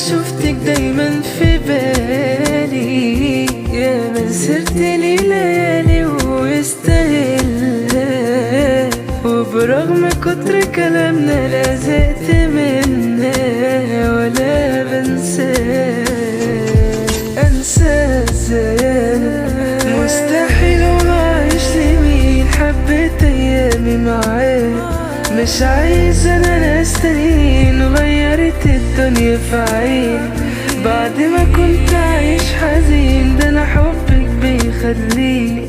شفتك دايما في بالي، يا من سرت لي ليالي ويستاهلها، وبرغم كتر كلامنا لا زهقت منها ولا بنساه. انسى ازاي؟ مستحيل وعايش لمين حبيت ايامي معاك. مش عايز انا ناس تانيين، غيرت الدنيا في عين بعد ما كنت عايش حزين. ده انا حبك بيخليني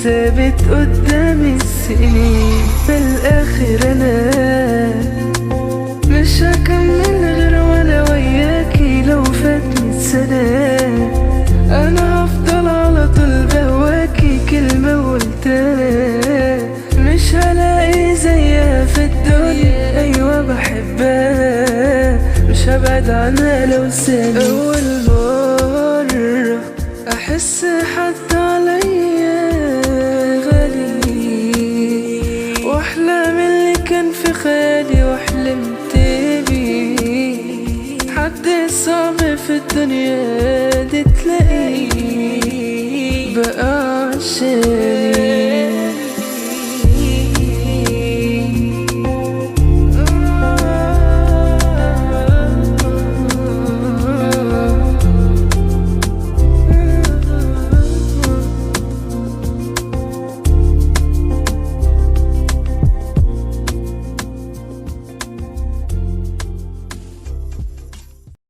ثابت قدام السنين. في الاخر انا مش هكمل غير وانا وياكي، لو فاتني سنة انا هفضل على طول بهواكي. كلمة وقلتها مش هلاقي زيها في الدنيا، ايوه بحبها مش هبعد عنها لو ثانية. اول مرة احس حد عليا غالي، واحلام اللي كان في خيالي وحلمت بيه. حد صعب في الدنيا دي تلاقيه بقى عشاني.